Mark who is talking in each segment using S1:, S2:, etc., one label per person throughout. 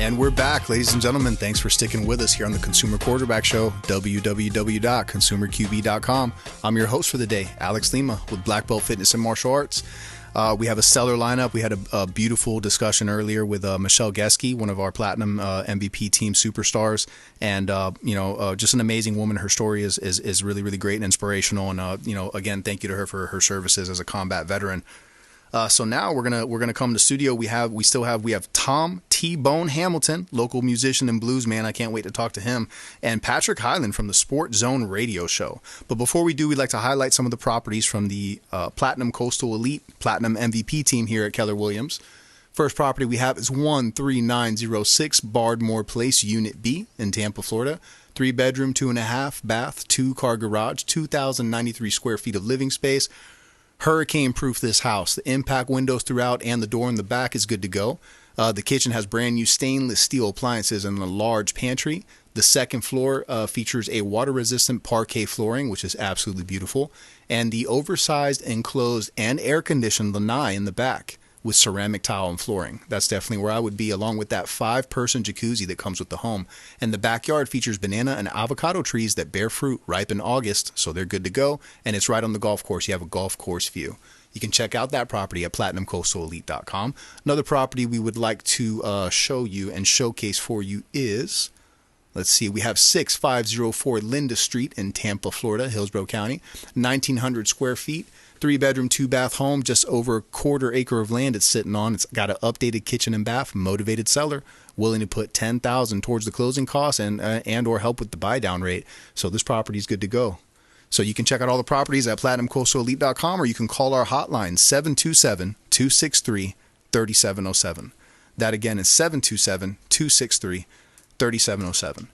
S1: And we're back, ladies and gentlemen. Thanks for sticking with us here on the Consumer Quarterback Show, www.consumerqb.com. I'm your host for the day, Alex Lima, with BlackBelt Fitness and Martial Arts. We have a stellar lineup. We had a beautiful discussion earlier with Michelle Geske, one of our Platinum MVP team superstars, and just an amazing woman. Her story is really, really great and inspirational. And again, thank you to her for her services as a combat veteran. So now we're gonna come to studio. We have Tom T-Bone Hamilton, local musician and blues man. I can't wait to talk to him, and Patrick Highland from the Sport Zone Radio Show. But before we do, we'd like to highlight some of the properties from the Platinum Coastal Elite Platinum MVP team here at Keller Williams. First property we have is 13906 Bardmore Place, Unit B in Tampa, Florida. 3-bedroom, 2.5 bath, 2-car garage, 2,093 square feet of living space. Hurricane-proof this house. The impact windows throughout and the door in the back is good to go. The kitchen has brand new stainless steel appliances and a large pantry. The second floor features a water-resistant parquet flooring, which is absolutely beautiful, and the oversized, enclosed, and air-conditioned lanai in the back with ceramic tile and flooring. That's definitely where I would be, along with that 5-person jacuzzi that comes with the home. And the backyard features banana and avocado trees that bear fruit ripe in August, so they're good to go. And it's right on the golf course. You have a golf course view. You can check out that property at platinumcoastalelite.com. Another property we would like to show you and showcase for you is, let's see, we have 6504 Linda Street in Tampa, Florida, Hillsborough County, 1,900 square feet. 3-bedroom, 2-bath home, just over a quarter acre of land it's sitting on. It's got an updated kitchen and bath, motivated seller, willing to put $10,000 towards the closing costs and or help with the buy down rate. So this property is good to go. So you can check out all the properties at platinumcoastalelite.com, or you can call our hotline 727-263-3707. That again is 727-263-3707.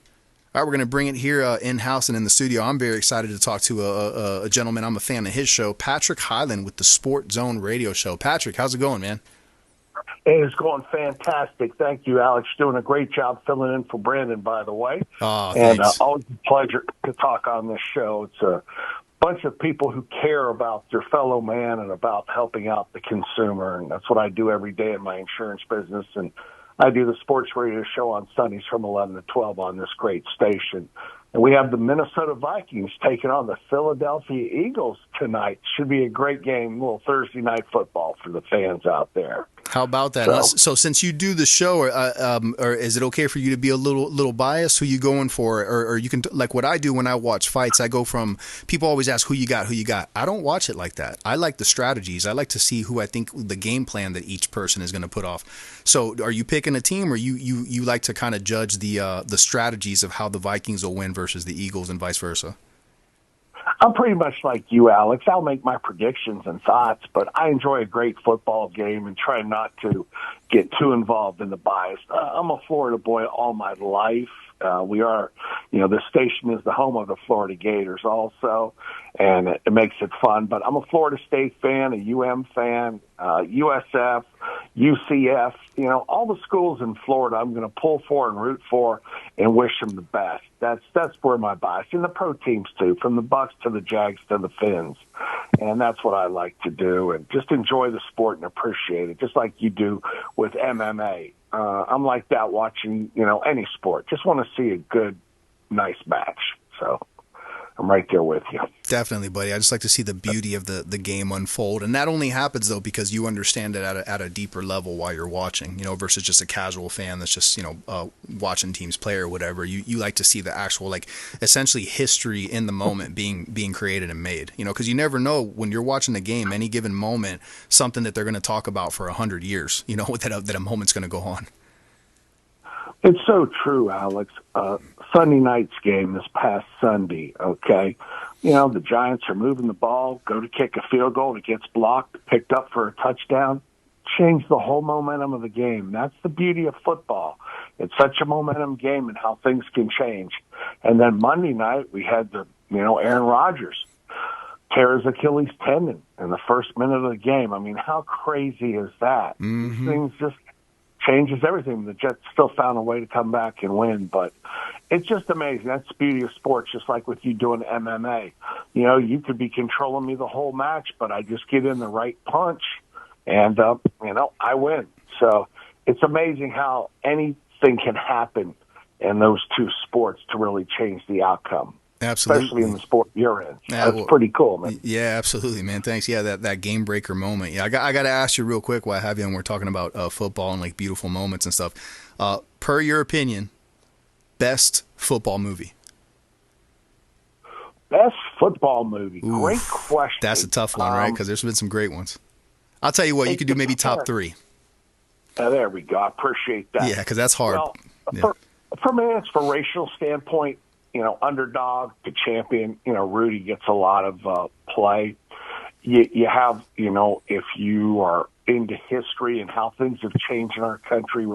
S1: All right, we're going to bring it here in-house and in the studio. I'm very excited to talk to a gentleman. I'm a fan of his show, Patrick Highland with the Sport Zone Radio Show. Patrick, how's it going, man?
S2: It is going fantastic. Thank you, Alex. Doing a great job filling in for Brandon, by the way.
S1: Oh,
S2: and
S1: thanks.
S2: Always a pleasure to talk on this show. It's a bunch of people who care about their fellow man and about helping out the consumer, and that's what I do every day in my insurance business. And I do the sports radio show on Sundays from 11 to 12 on this great station. And we have the Minnesota Vikings taking on the Philadelphia Eagles tonight. Should be a great game, a little Thursday night football for the fans out there.
S1: How about that? So since you do the show, or is it okay for you to be a little biased? Who you going for? Or you can, like what I do when I watch fights, I go from, people always ask who you got. I don't watch it like that. I like the strategies. I like to see who I think the game plan that each person is going to put off. So are you picking a team, or you like to kind of judge the strategies of how the Vikings will win versus the Eagles and vice versa?
S2: I'm pretty much like you, Alex. I'll make my predictions and thoughts, but I enjoy a great football game and try not to get too involved in the bias. I'm a Florida boy all my life. We are, the station is the home of the Florida Gators also, and it makes it fun. But I'm a Florida State fan, a UM fan, USF, UCF, all the schools in Florida I'm going to pull for and root for and wish them the best. That's where my bias, and the pro teams too, from the Bucks to the Jags to the Finns. And that's what I like to do, and just enjoy the sport and appreciate it, just like you do with MMA. I'm like that watching, any sport. Just want to see a good, nice match. So I'm right there with you.
S1: Definitely, buddy. I just like to see the beauty of the game unfold. And that only happens, though, because you understand it at a deeper level while you're watching, versus just a casual fan that's just, watching teams play or whatever. You like to see the actual, essentially history in the moment being created and made, because you never know when you're watching the game, any given moment, something that they're going to talk about for 100 years, that a moment's going to go on.
S2: It's so true, Alex. Sunday night's game this past Sunday, okay? The Giants are moving the ball, go to kick a field goal, it gets blocked, picked up for a touchdown, changed the whole momentum of the game. That's the beauty of football. It's such a momentum game and how things can change. And then Monday night, we had Aaron Rodgers tear his Achilles tendon in the first minute of the game. I mean, how crazy is that?
S1: Mm-hmm.
S2: These things just changes everything. The Jets still found a way to come back and win, but it's just amazing. That's the beauty of sports, just like with you doing MMA. You could be controlling me the whole match, but I just get in the right punch, and, I win. So it's amazing how any thing can happen in those two sports to really change the outcome.
S1: Absolutely.
S2: Especially in the sport you're in.
S1: Yeah,
S2: That's pretty cool, man.
S1: Yeah, absolutely, man. Thanks. Yeah, that game breaker moment. Yeah, I got to ask you real quick while I have you, and we're talking about football and like beautiful moments and stuff. Per your opinion, best football movie?
S2: Best football movie.
S1: Oof,
S2: great question.
S1: That's a tough one, right? Because there's been some great ones. I'll tell you what, you could do maybe top three.
S2: There we go. I appreciate that.
S1: Yeah, because that's hard.
S2: Well,
S1: yeah.
S2: from an inspirational standpoint, underdog to champion, Rudy gets a lot of play. You have, if you are into history and how things have changed in our country,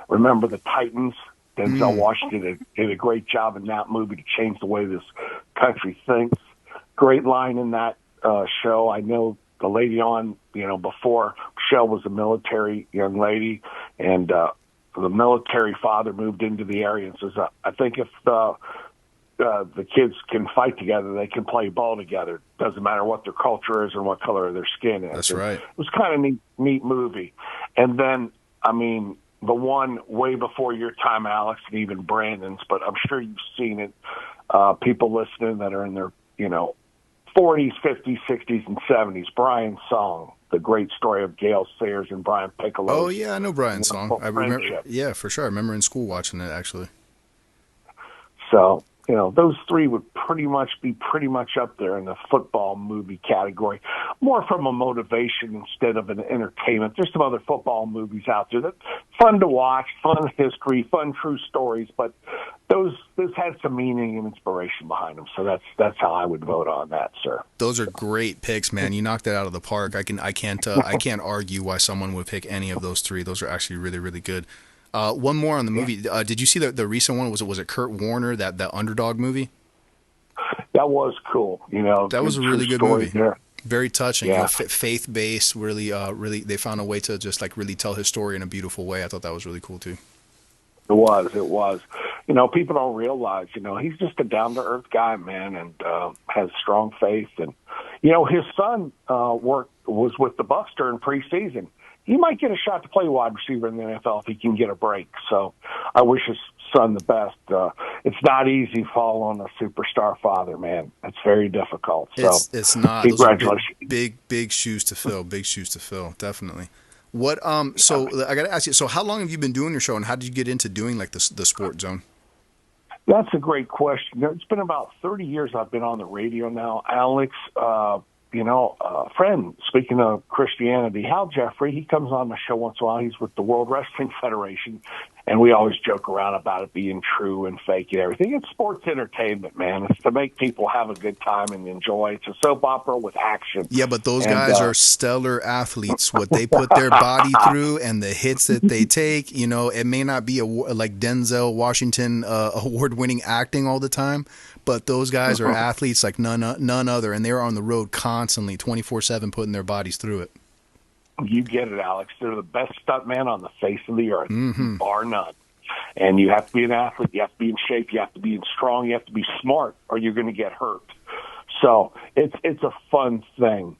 S2: remember the Titans. Denzel Washington did a great job in that movie to change the way this country thinks. Great line in that show. I know the lady on, before Michelle was a military young lady, and the military father moved into the area and says, I think if the kids can fight together, they can play ball together. Doesn't matter what their culture is or what color their skin is.
S1: That's right.
S2: It was kind of neat movie. And then, the one way before your time, Alex, and even Brandon's, but I'm sure you've seen it, people listening that are in their, 40s, 50s, 60s, and 70s, Brian's Song, the great story of Gale Sayers and Brian Piccolo.
S1: Oh, yeah, I know Brian's Song. I remember. Yeah, for sure. I remember in school watching it, actually.
S2: So, those three would pretty much up there in the football movie category, more from a motivation instead of an entertainment. There's some other football movies out there that fun to watch, fun history, fun true stories, but this had some meaning and inspiration behind them. So that's how I would vote on that, sir.
S1: Those are great picks, man. You knocked it out of the park. I can't argue why someone would pick any of those three. Those are actually really, really good. One more on the movie. Did you see the recent one? Was it Kurt Warner, that Underdog movie?
S2: That was cool.
S1: That was a really good movie.
S2: There.
S1: Very touching.
S2: Yeah.
S1: Faith based. Really, they found a way to just like really tell his story in a beautiful way. I thought that was really cool too.
S2: It was. People don't realize. He's just a down to earth guy, man, and has strong faith. And his son was with the Bucs during preseason. He might get a shot to play wide receiver in the NFL if he can get a break. So I wish his son the best. It's not easy following a superstar father, man. It's very difficult. So
S1: it's not.
S2: Congratulations.
S1: Those are big shoes to fill. Big shoes to fill. Definitely. What? So I got to ask you. So how long have you been doing your show, and how did you get into doing like the Sport Zone?
S2: That's a great question. It's been about 30 years I've been on the radio now, Alex. A friend, speaking of Christianity, Hal Jeffrey, he comes on my show once in a while. He's with the World Wrestling Federation, and we always joke around about it being true and fake and everything. It's sports entertainment, man. It's to make people have a good time and enjoy. It's a soap opera with action.
S1: Yeah, but those guys are stellar athletes. What they put their body through and the hits that they take, it may not be like Denzel Washington award-winning acting all the time, but those guys are athletes like none other, and they're on the road constantly, 24/7, putting their bodies through it.
S2: You get it, Alex. They're the best stuntmen on the face of the earth, bar none. And you have to be an athlete. You have to be in shape. You have to be strong. You have to be smart, or you're going to get hurt. So it's a fun thing.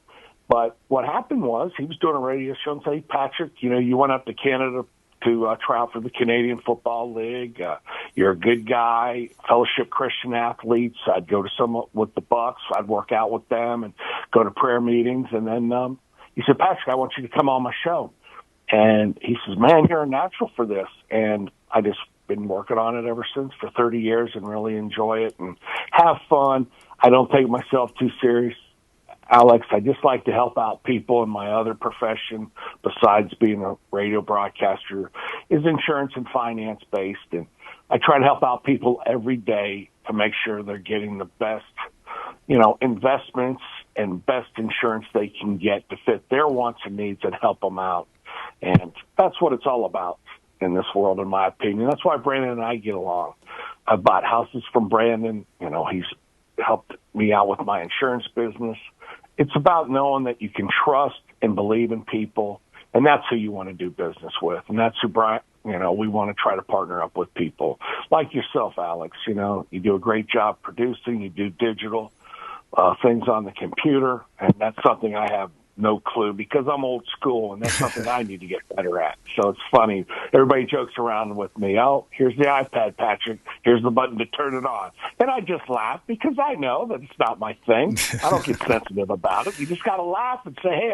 S2: But what happened was he was doing a radio show and say, Patrick, you went up to Canada to try out for the Canadian Football League. You're a good guy, fellowship Christian athletes. I'd go to some with the Bucs. I'd work out with them and go to prayer meetings. And then he said, Patrick, I want you to come on my show. And he says, man, you're a natural for this. And I just been working on it ever since for 30 years and really enjoy it and have fun. I don't take myself too serious, Alex. I just like to help out people in my other profession besides being a radio broadcaster is insurance and finance based. And I try to help out people every day to make sure they're getting the best, investments and best insurance they can get to fit their wants and needs and help them out. And that's what it's all about in this world, in my opinion. That's why Brandon and I get along. I bought houses from Brandon. He's helped me out with my insurance business. It's about knowing that you can trust and believe in people, and that's who you want to do business with. And that's who Brian, we want to try to partner up with people like yourself, Alex. You do a great job producing. You do digital things on the computer, and that's something I have no clue because I'm old school, and that's something I need to get better at. So it's funny. Everybody jokes around with me. Oh, here's the iPad, Patrick. Here's the button to turn it on. And I just laugh because I know that it's not my thing. I don't get sensitive about it. You just got to laugh and say, hey,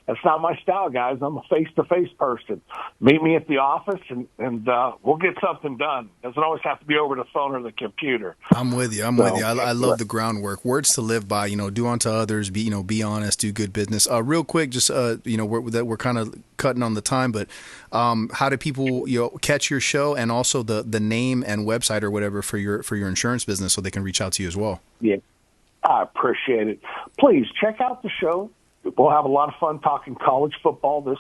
S2: that's not my style, guys. I'm a face-to-face person. Meet me at the office, and we'll get something done. Doesn't always have to be over the phone or the computer.
S1: I'm with you. I love the groundwork. Words to live by. Do unto others. Be honest. Do good business. Real quick, just we're kind of cutting on the time, but how do people catch your show and also the name and website or whatever for your insurance business so they can reach out to you as well?
S2: Yeah, I appreciate it. Please check out the show. We'll have a lot of fun talking college football this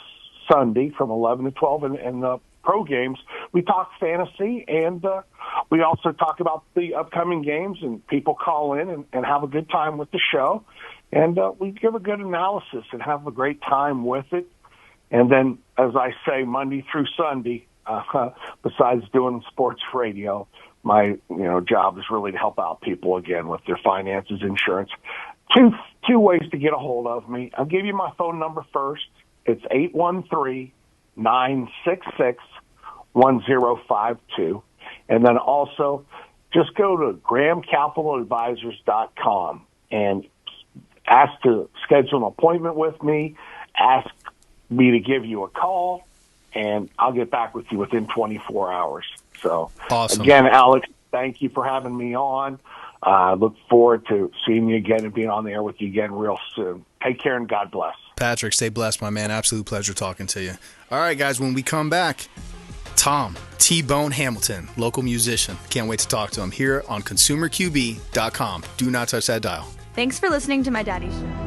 S2: Sunday from 11 to 12 and the pro games. We talk fantasy, and we also talk about the upcoming games, and people call in and have a good time with the show. And we give a good analysis and have a great time with it. And then, as I say, Monday through Sunday, besides doing sports radio, my job is really to help out people again with their finances, insurance. Two ways to get a hold of me. I'll give you my phone number first. It's 813-966-1052. And then also just go to GrahamCapitalAdvisors.com and ask to schedule an appointment with me. Ask me to give you a call, and I'll get back with you within 24 hours. So,
S1: awesome.
S2: Again, Alex, thank you for having me on. I look forward to seeing you again and being on the air with you again real soon. Take care and God bless.
S1: Patrick, stay blessed, my man. Absolute pleasure talking to you. All right, guys, when we come back, Tom T-Bone Hamilton, local musician. Can't wait to talk to him here on consumerqb.com. Do not touch that dial.
S3: Thanks for listening to My Daddy's Show.